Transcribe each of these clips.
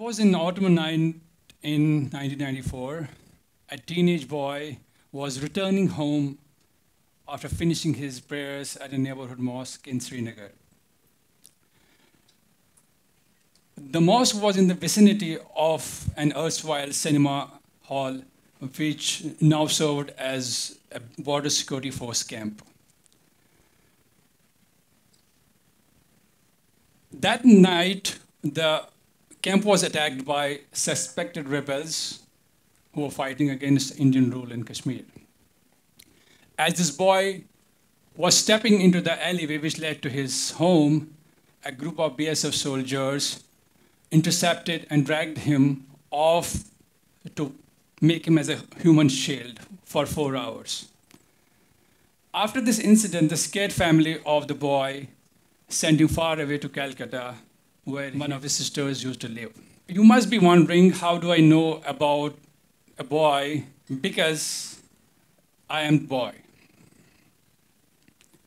was in autumn night in 1994. A teenage boy was returning home after finishing his prayers at a neighborhood mosque in Srinagar. The mosque was in the vicinity of an erstwhile cinema hall, which now served as a border security force camp. That night, the camp was attacked by suspected rebels who were fighting against Indian rule in Kashmir. As this boy was stepping into the alleyway which led to his home, a group of BSF soldiers intercepted and dragged him off to make him as a human shield for 4 hours. After this incident, the scared family of the boy sent him far away to Calcutta, where one of his sisters used to live. You must be wondering, how do I know about a boy? Because I am the boy.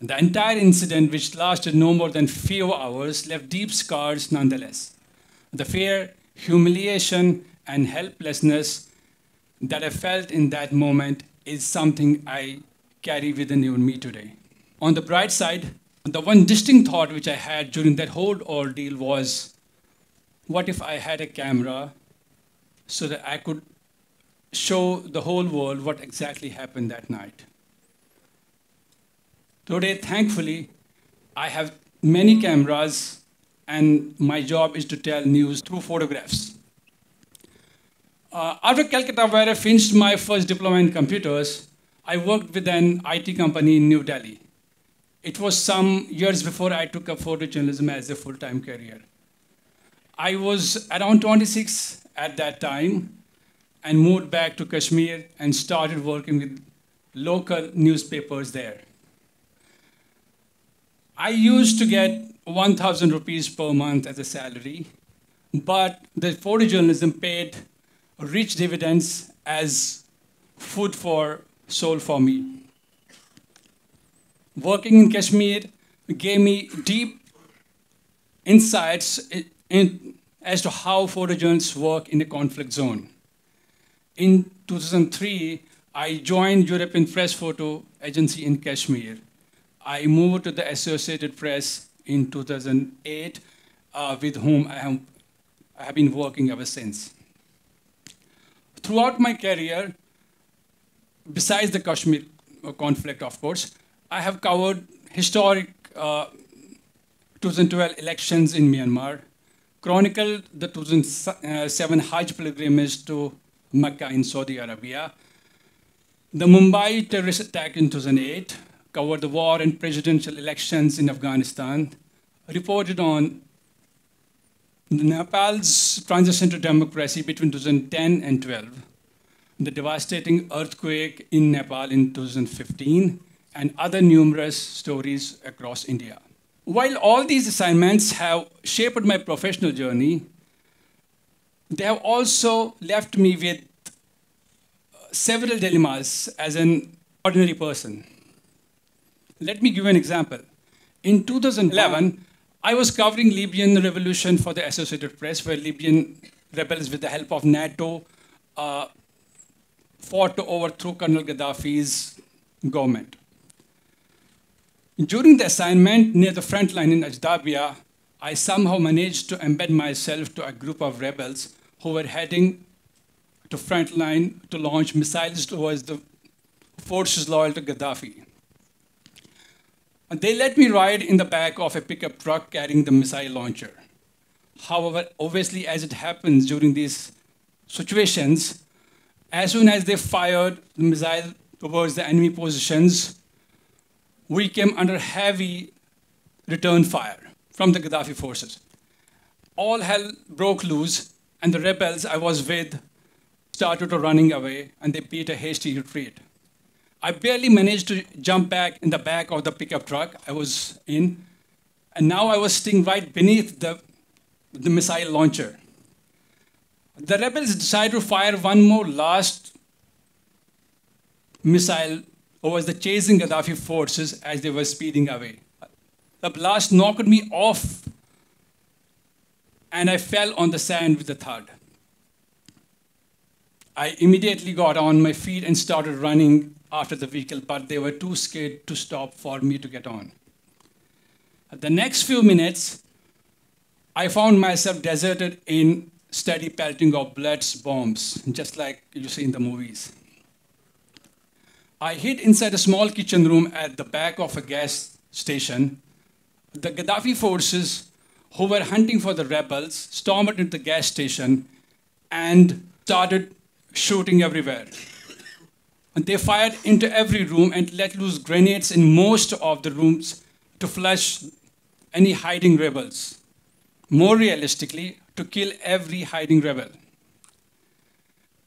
The entire incident, which lasted no more than few hours, left deep scars nonetheless. The fear, humiliation, and helplessness that I felt in that moment is something I carry within even me today. On the bright side, the one distinct thought which I had during that whole ordeal was, what if I had a camera so that I could show the whole world what exactly happened that night? Today, thankfully, I have many cameras, and my job is to tell news through photographs. After Calcutta, where I finished my first diploma in computers, I worked with an IT company in New Delhi. It was some years before I took up photojournalism as a full-time career. I was around 26 at that time and moved back to Kashmir and started working with local newspapers there. I used to get 1,000 rupees per month as a salary, but the photojournalism paid rich dividends as food for soul for me. Working in Kashmir gave me deep insights as to how photojournalists work in a conflict zone. In 2003, I joined European Pressphoto Agency in Kashmir. I moved to the Associated Press in 2008, with whom I have been working ever since. Throughout my career, besides the Kashmir conflict, of course, I have covered historic 2012 elections in Myanmar, chronicled the 2007 Hajj pilgrimage to Mecca in Saudi Arabia, the Mumbai terrorist attack in 2008, covered the war and presidential elections in Afghanistan, reported on Nepal's transition to democracy between 2010 and 12, the devastating earthquake in Nepal in 2015, and other numerous stories across India. While all these assignments have shaped my professional journey, they have also left me with several dilemmas as an ordinary person. Let me give you an example. In 2011, I was covering Libyan Revolution for the Associated Press, where Libyan rebels, with the help of NATO, fought to overthrow Colonel Gaddafi's government. During the assignment near the front line in Ajdabia, I somehow managed to embed myself to a group of rebels who were heading to front line to launch missiles towards the forces loyal to Gaddafi. And they let me ride in the back of a pickup truck carrying the missile launcher. However, obviously, as it happens during these situations, as soon as they fired the missile towards the enemy positions, we came under heavy return fire from the Gaddafi forces. All hell broke loose, and the rebels I was with started running away, and they beat a hasty retreat. I barely managed to jump back in the back of the pickup truck I was in, and now I was sitting right beneath the missile launcher. The rebels decided to fire one more last missile towards the chasing Gaddafi forces as they were speeding away. The blast knocked me off and I fell on the sand with a thud. I immediately got on my feet and started running after the vehicle, but they were too scared to stop for me to get on. The next few minutes, I found myself deserted in steady pelting of bullets, bombs, just like you see in the movies. I hid inside a small kitchen room at the back of a gas station. The Gaddafi forces who were hunting for the rebels stormed into the gas station and started shooting everywhere. And they fired into every room and let loose grenades in most of the rooms to flush any hiding rebels. More realistically, to kill every hiding rebel.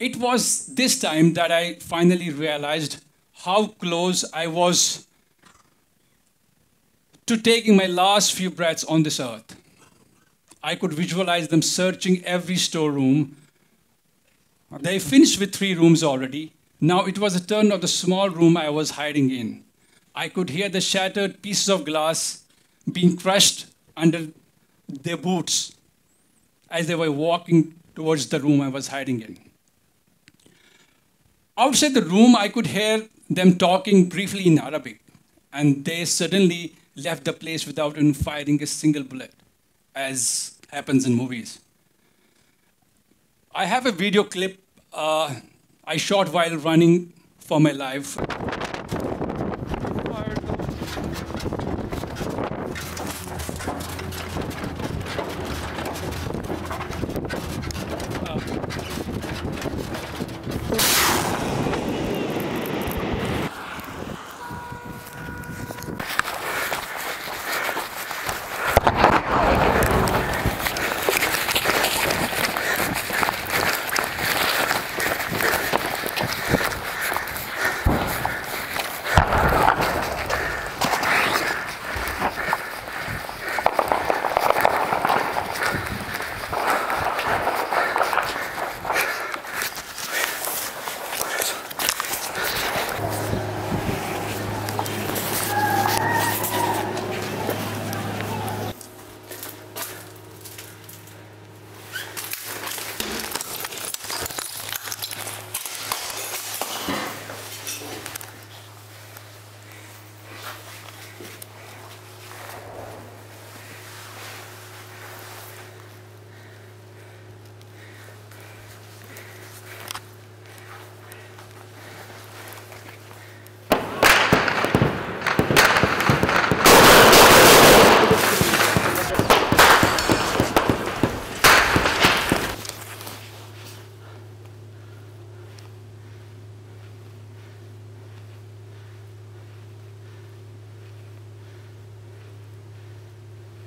It was this time that I finally realized how close I was to taking my last few breaths on this earth. I could visualize them searching every storeroom. They finished with 3 rooms already. Now it was a turn of the small room I was hiding in. I could hear the shattered pieces of glass being crushed under their boots as they were walking towards the room I was hiding in. Outside the room, I could hear them talking briefly in Arabic, and they suddenly left the place without even firing a single bullet, as happens in movies. I have a video clip I shot while running for my life.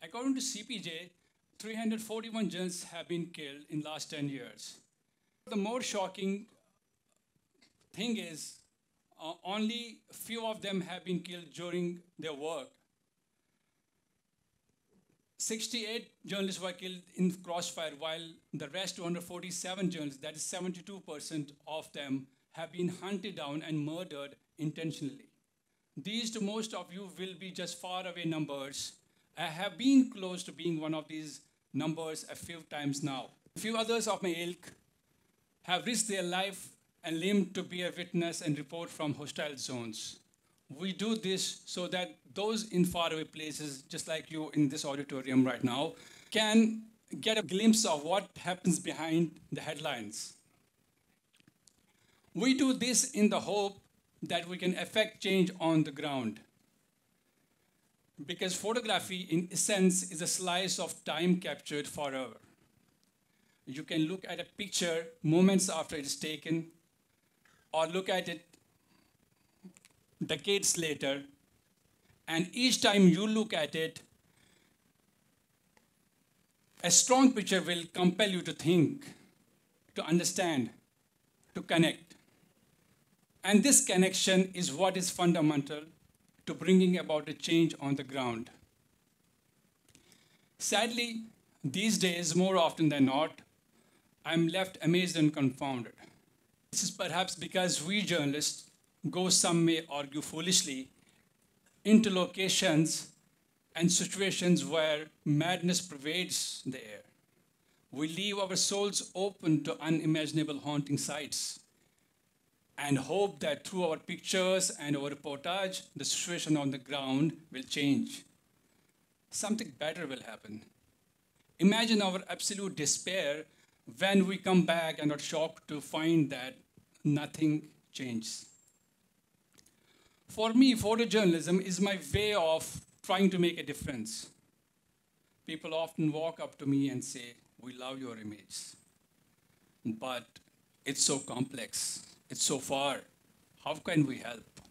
According to CPJ, 341 journalists have been killed in the last 10 years. The more shocking thing is, only few of them have been killed during their work. 68 journalists were killed in crossfire, while the rest 247 journalists, that is 72% of them, have been hunted down and murdered intentionally. These, to most of you, will be just far away numbers. I have been close to being one of these numbers a few times now. A few others of my ilk have risked their life and limb to bear witness and report from hostile zones. We do this so that those in faraway places, just like you in this auditorium right now, can get a glimpse of what happens behind the headlines. We do this in the hope that we can affect change on the ground. Because photography, in essence, is a slice of time captured forever. You can look at a picture moments after it's taken, or look at it decades later, and each time you look at it, a strong picture will compel you to think, to understand, to connect. And this connection is what is fundamental to bringing about a change on the ground. Sadly, these days, more often than not, I'm left amazed and confounded. This is perhaps because we journalists go, some may argue foolishly, into locations and situations where madness pervades the air. We leave our souls open to unimaginable haunting sights and hope that through our pictures and our reportage, the situation on the ground will change. Something better will happen. Imagine our absolute despair when we come back and are shocked to find that nothing changed. For me, photojournalism is my way of trying to make a difference. People often walk up to me and say, "We love your image, but it's so complex, it's so far. How can we help?"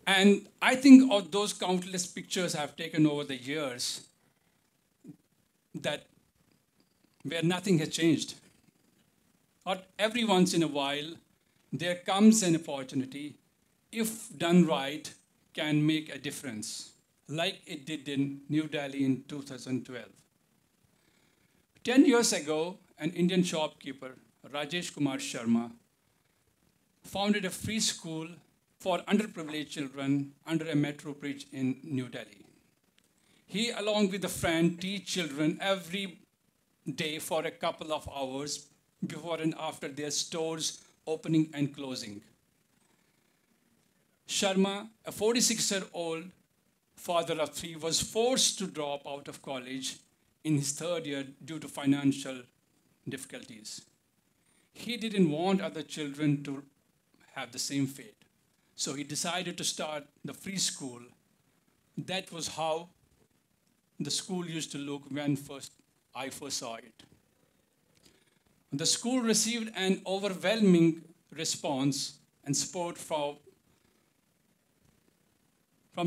And I think of those countless pictures I've taken over the years that where nothing has changed. But every once in a while, there comes an opportunity, if done right, can make a difference, like it did in New Delhi in 2012. 10 years ago, an Indian shopkeeper, Rajesh Kumar Sharma, founded a free school for underprivileged children under a metro bridge in New Delhi. He, along with a friend, teach children every day for a couple of hours before and after their stores opening and closing. Sharma, a 46-year-old father of three, was forced to drop out of college in his third year due to financial difficulties. He didn't want other children to have the same fate. So he decided to start the free school. That was how the school used to look when I first saw it. The school received an overwhelming response and support from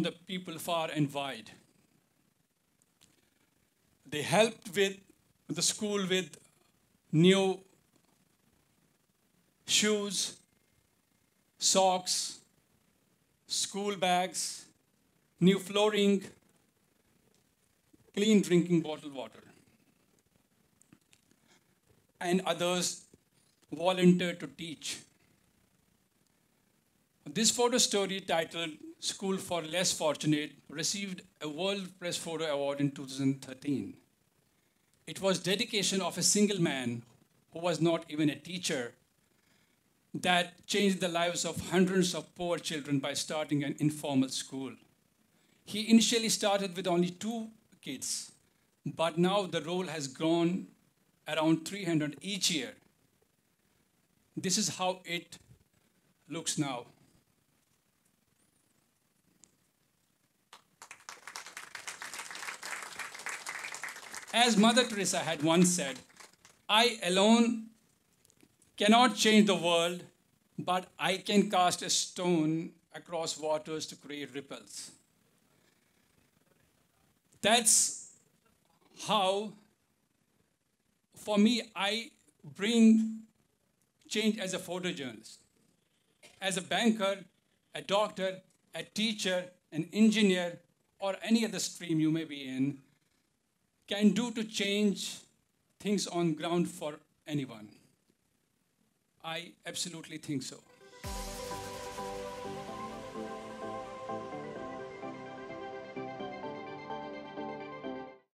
the people far and wide. They helped with the school with new shoes, socks, school bags, new flooring, clean drinking bottled water. And others volunteered to teach. This photo story, titled "School for Less Fortunate," received a World Pressphoto Award in 2013. It was dedication of a single man who was not even a teacher that changed the lives of hundreds of poor children by starting an informal school. He initially started with only 2 kids, but now the role has grown around 300 each year. This is how it looks now. As Mother Teresa had once said, "I alone cannot change the world, but I can cast a stone across waters to create ripples." That's how, for me, I bring change as a photojournalist. As a banker, a doctor, a teacher, an engineer, or any other stream you may be in, can do to change things on ground for anyone. I absolutely think so.